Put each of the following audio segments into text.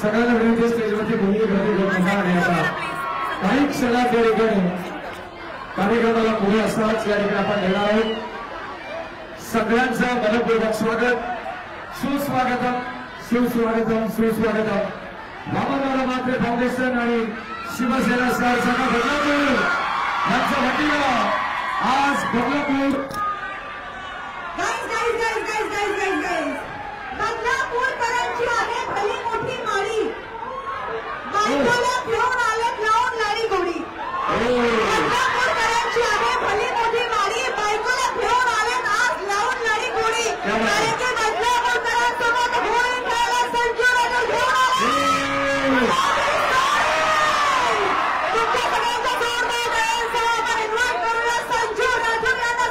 सगळ्यांना विनंती स्टेजवरती बोलणी गर्दी करू नका आणि आता काही क्षणात या ठिकाणी कार्यक्रमाला पुढे असतानाच या ठिकाणी आपण घेणार आहोत। सगळ्यांचं मनपूर्वक स्वागत, सुस्वागतम सुस्वागतम सुस्वागतम। वामनदादा म्हात्रे फाउंडेशन आणि शिवसेना स्टार संघ बदलापूर यांच्या वतीनं आज बदलापूर बदलापूरकरांची आहे भली मोठी माळी, बायकोला घेऊन आलेत लावून लाडी गोडी। बदलापूरकरांची आहे भली मोठी माळी, बायकोला घेऊन आलेत आज लावून लाडी गोडी। कारण की बदलापूरकरांसोबत होळी खेळायला संजू राजा घेऊन आले। तुमच्या सगळ्यांच्या जोरदार टाळ्यांसह आपण इन्व्हाइट करूया संजू राजा यांना।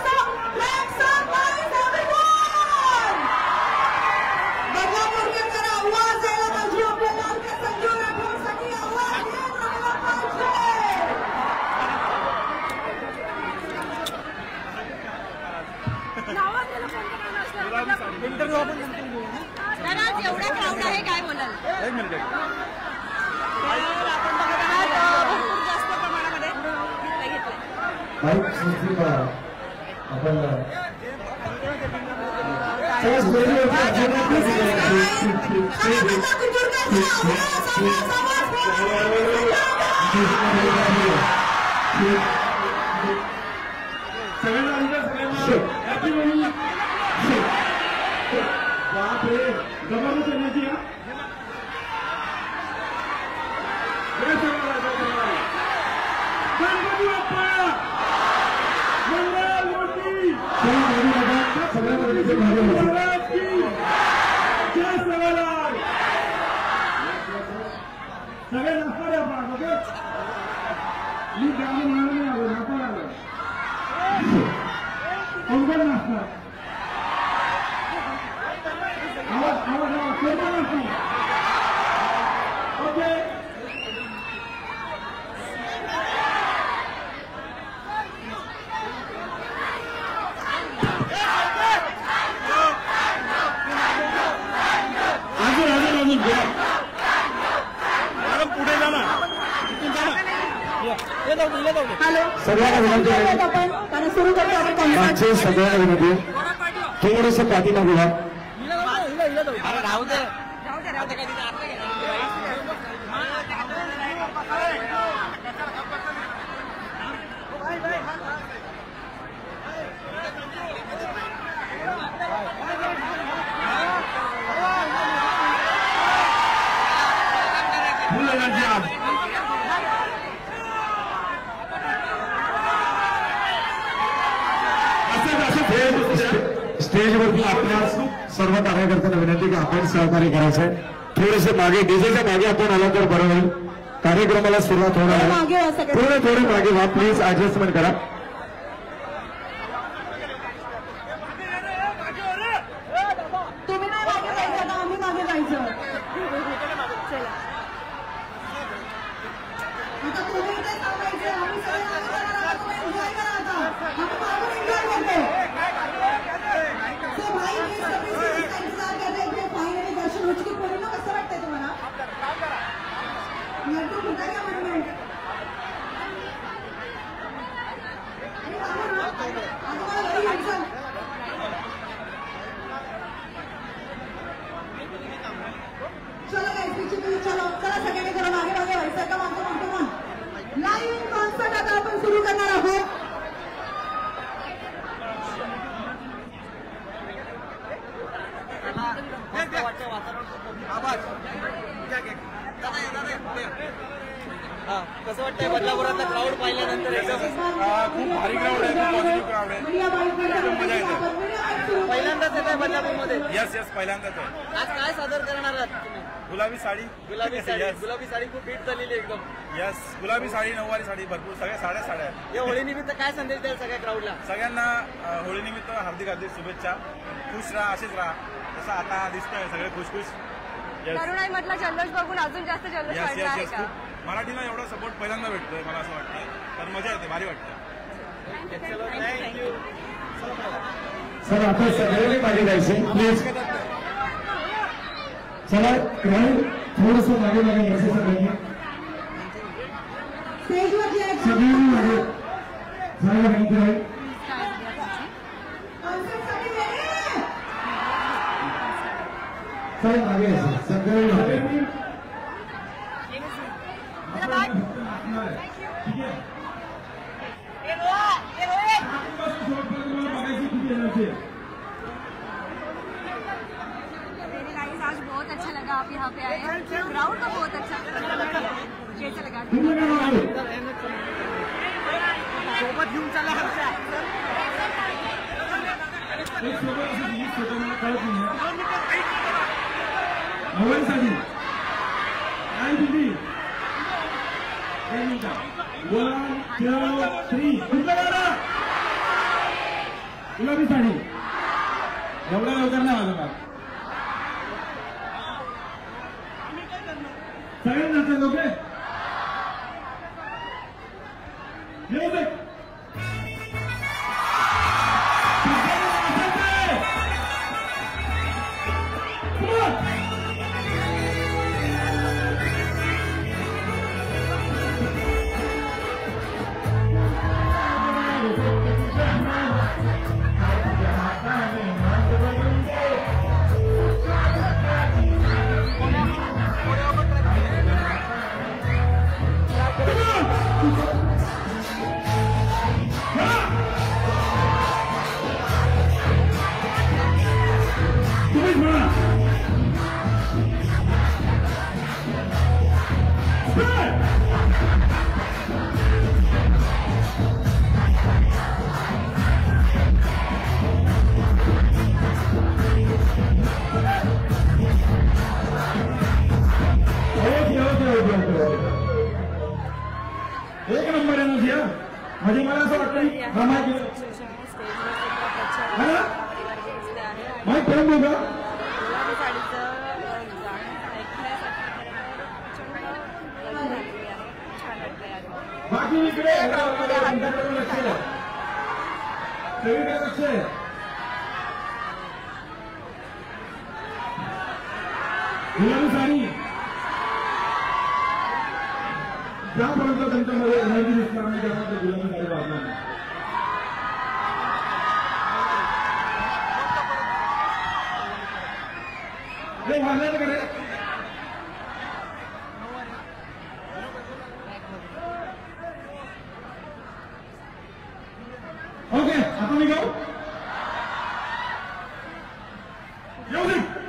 आज एवढा क्राऊड आहे, काय बोलाल? एक मिनिट आपण बघत आहात भरपूर जास्त प्रमाणामध्ये घेतलंय। सगळ्यांना विनंती थोडस पाठीमागे व्हा। स्टेजवरती आपल्या सर्व कार्यकर्त्यांना विनंती की आपण सहकार्य करायचंय। थोडेसे मागे डीजेच्या मागे आपण आला तर बरं होईल, कार्यक्रमाला सुरुवात होणार आहे। थोडे मागे व्हा प्लीज, ऍडजस्टमेंट करा। तुम्ही नाही मागे जायचं, आम्ही मागे जायचं। आता तुम्ही इथे थांबायचं, आम्ही सगळे मागे जाणार आहोत, तुम्ही एन्जॉय करा आता। आम्ही मागून एन्जॉय करतो। भाई इंतजार कर रहे थे, फाइनली दर्शन हो चुके। पूर्ण कसं वाटतंय तुम्हाला? लड्डू कुठे का म्हणून चलो चलो चला सगळ्यांनी जरा मागे मागे व्हायचं का? म्हणतो लाईव्ह कॉन्सर्ट आता आपण सुरू करणार आहोत। कसं वाटतंय बदलापुरातला क्राऊड पाहिल्यानंतर? खूप भारी क्राऊड आहे, पॉझिटिव्ह क्राऊड आहे, मजा येते। पहिल्यांदाच येत आहे बदलापूरमध्ये? यस पहिल्यांदाच आहे। आज काय सादर करणार आहात तुम्ही? गुलाबी साडी। गुलाबी साडी खूप हिट झालेली एकदम। यस, गुलाबी साडी, नऊवारी साडी, भरपूर सगळ्या साड्या या होळीनिमित्त काय संदेश द्याल सगळ्या क्राऊडला? सगळ्यांना होळीनिमित्त हार्दिक शुभेच्छा। खुश राहा, असेच राहा जसं आता दिसतंय, सगळे खुश। तरुणाई मधला जल्लोष बघून अजून जास्त जल्लोष वाढला आहे का? मराठीला एवढा सपोर्ट पहिल्यांदा भेटतोय, मला असं वाटतं, तर मजा येते, भारी वाटतं। थँक्यू। सर आता सगळ्यांनी मागे जायचे प्लीज। चला थोडस मागे मागे यायचं सगळ्यांनी सगळ्यांनी मागे जायला माहिती आहे काय मागे यायचं सगळ्यांनी मागे आज बहुत अच्छा लगा आप यहाँ पे आए ग्राउंड तो बहुत अच्छा कैसा लगा सोबत घेऊन चला आवडीसाठी काय दिली 1 2 3 कुठलं गाणं गुलाबी साडी एवढ्या लवकर नाही वाजवणार सगळ्यांना नाचत ओके म्युझिक एक नंबर आहे ना सिया म्हणजे मला असं वाटतं माहिती ठेवून देऊ का बाकी इकडे लक्ष गुलाबी साडी ज्यापर्यंत त्यांच्यामध्ये एनर्जी दिसणार नाही त्यामध्ये गुलाबी साडी वाजणार नाही वाजणार कडे ओके आता मी गाऊ म्युझिक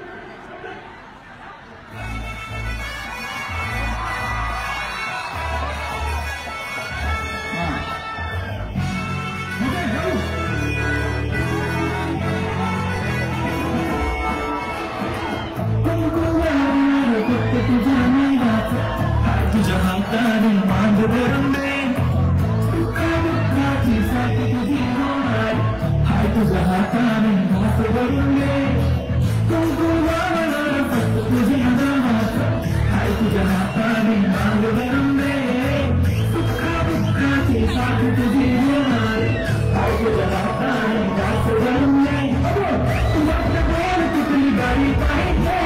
तुझ्या हाताने मांड भरणे हाय तुझ्या हाताने घास भरणे तुझी हाय तुझ्या हाताने मांड भरणे दुःखाची साथ तुझी होणार हाय तुझ्या हाताने घास भरणे तुझ्या बोल कुठली गाडी पाहिजे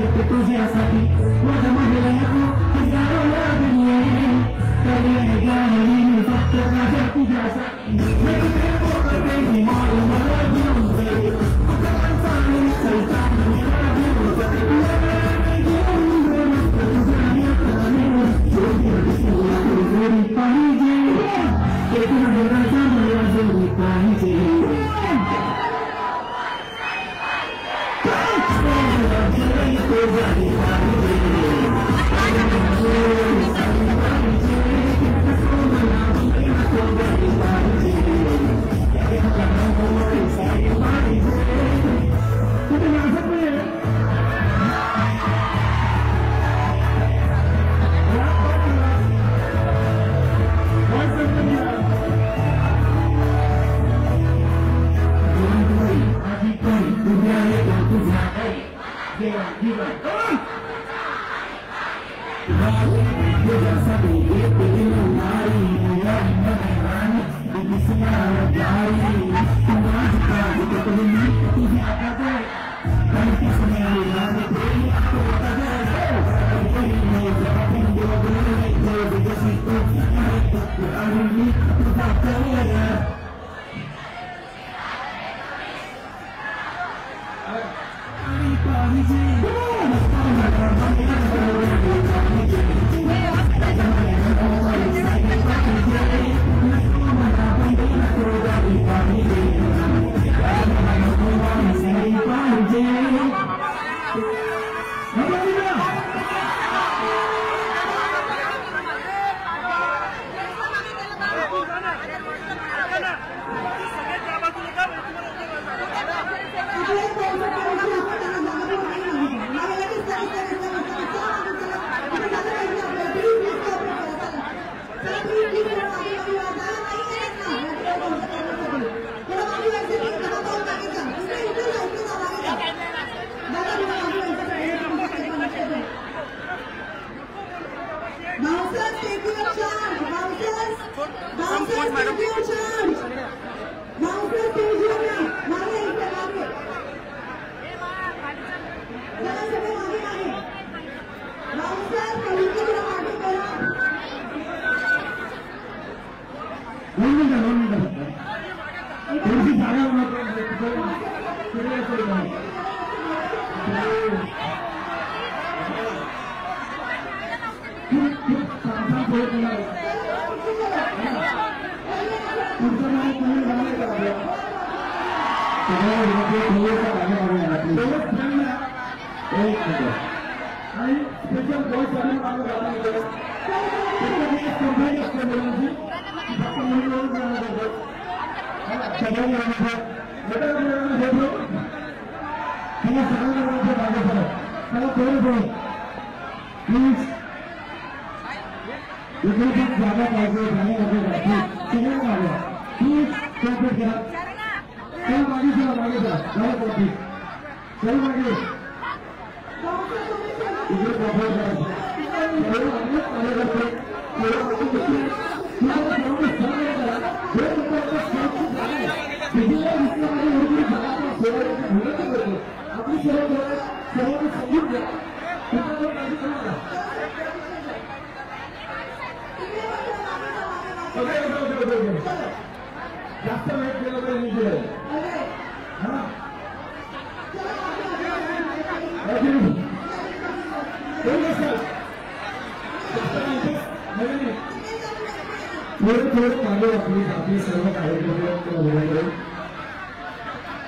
आणि तुझ्यासाठी माझ्या महिला फक्त माझ्या तुझ्यासाठी पाहिजे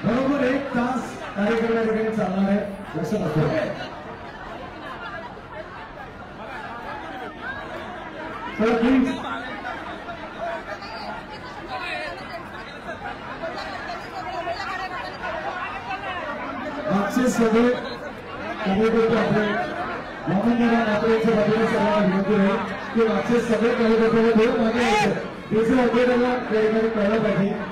बरोबर 1 तास कार्यक्रम या ठिकाणी चालणार आहे. लक्षात असू सर प्लीज. मागचे सगळे कार्यकर्ते आपले मोहनदादा नातेवाईकच्या बाजूने सर्वांना विनंती आहे की मागचे सगळे कार्यकर्ते थोडं मागे यायचं. त्याचं अपडेटला त्या ठिकाणी कळलं पाहिजे.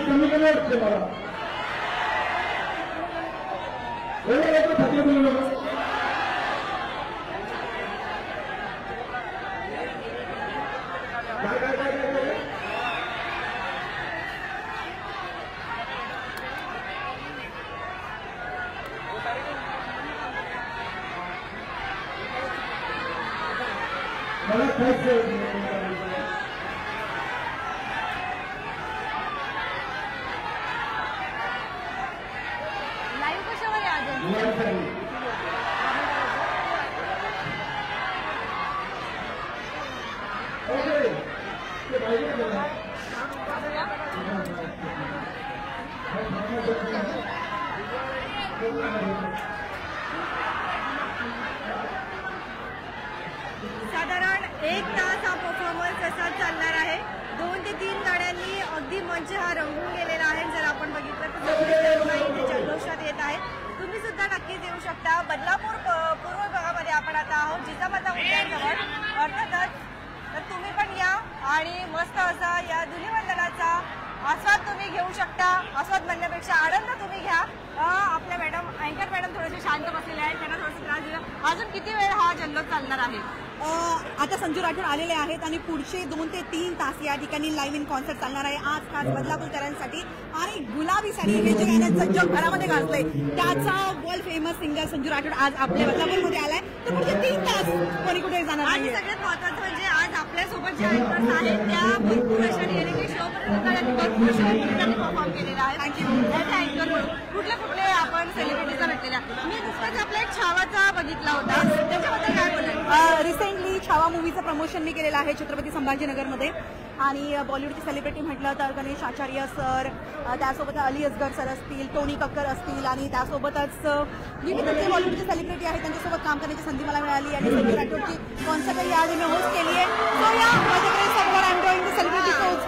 कमी कमी वाटते मला मला खायचं साधारण 1 तास हा परफॉर्मन्स असा चालणार आहे. 2 ते 3 गाड्यांनी अगदी मंच हा रंगून गेलेला आहे. जर आपण बघितलं तर सगळे इथे जल्लोषात येत आहे. तुम्ही सुद्धा नक्कीच येऊ शकता. बदलापूर पूर्व भागामध्ये आपण आता आहोत जिजामाता उद्यानजवळ. अर्थातच तर तुम्ही पण या आणि मस्त असा या धुलीवंदनाचा आस्वाद तुम्ही घेऊ शकता. आस्वाद म्हणण्यापेक्षा आनंद तुम्ही घ्या. आपल्या मॅडम अँकर मॅडम थोडेसे शांत बसलेले आहेत. त्यांना थोडंसं त्रास दिला. अजून किती वेळ हा जल्लोष चालणार आहे? आता संजू राठोड आलेले आहेत आणि पुढचे 2 ते 3 तास या ठिकाणी लाईव्ह इन कॉन्सर्ट चालणार आहे. आज खास बदलापूरकरांसाठी आणि गुलाबी साडी हे जे गाण्याचं जग घरामध्ये गाजलंय त्याचा world famous singer Sanju Rathod आज आपल्या बदलापूरमध्ये आलाय. तर पुढचे 3 तास कोणी कुठे जाणार आणि सगळ्यात महत्त्वाचं म्हणजे आज आपल्यासोबत जे अँकर्स आहेत त्या भरपूर अशा रिअलिटी शो भरपूर शो परफॉर्म केलेला आहे. अँकर कुठले कुठले आपण सेलिब्रिटीचा भेटलेल्या. मी नुकताच आपला एक छावाचा बघितला होता. त्याच्याबद्दल काय बोलाल? रिसेंटली छावा मूवीचं प्रमोशन मी केलेलं आहे छत्रपती संभाजीनगरमध्ये. आणि बॉलिवूडची सेलिब्रिटी म्हटलं तर गणेश आचार्य सर, त्यासोबत अली असगर सर असतील, टोनी कक्कर असतील आणि त्यासोबतच विविध जे बॉलिवूडचे सेलिब्रिटी आहेत त्यांच्यासोबत काम करण्याची संधी मला मिळाली. आणि संजू राठोडची कॉन्सर्ट या आधी मी होस्ट केली आहे. सो या माझ्याकडे सर्व I am doing the celebrity shows.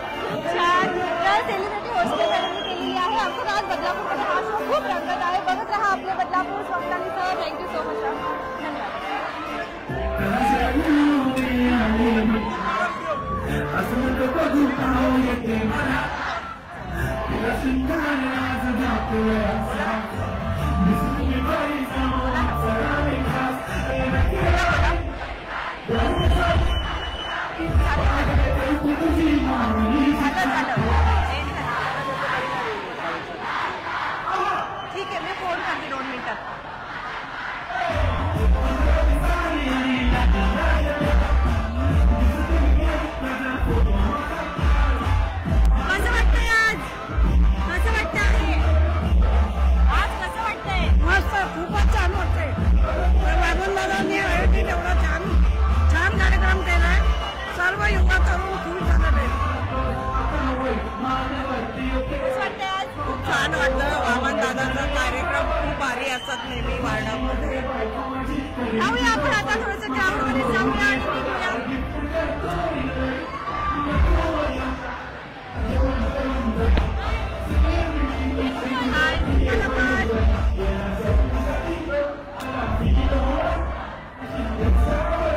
छान. तर सेलिब्रिटी होस्ट केलेली आहे. आमचं आज बदलापूरमध्ये हा शो खूप रंगत आहे. बघत राहा आपले Badlapur. Swapnali sir thank you so much. धन्यवाद. ठीक आहे मी फोन करते 2 मिनिटात. कसं वाटतंय आज? कसं वाटतंय? आज कसं वाटतंय? मस्त, खूपच छान वाटतंय. बाबूलालांनी आयोजित एवढा छान कार्यक्रम केलाय. सर्व युवा तरुण खूप झालेले. कसं वाटतंय आज? खूप छान वाटतं. वामन दादाचा कार्यक्रम खूप भारी असतात नेहमी वार्डामध्ये. जाऊया आपण आता थोडंसं ग्राउंडमध्ये जाऊया आणि निघूया.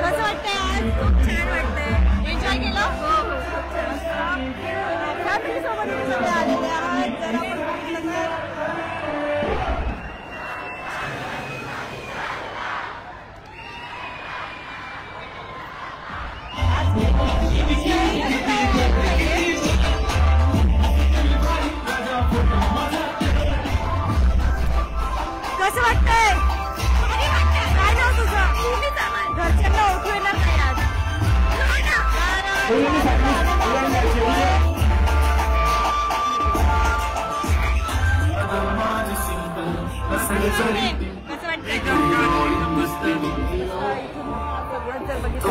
कसं वाटतंय आज? खूप छान वाटतंय. एन्जॉय केलं? हो फॅमिली सोबत सगळे आलेले आहात. जरा पण बघितलं तर कसं वाटतंय? काय नाव तुझं? घरच्यांना ओळखू येणार नाही आज. कसं वाटतंय? जर बघितलं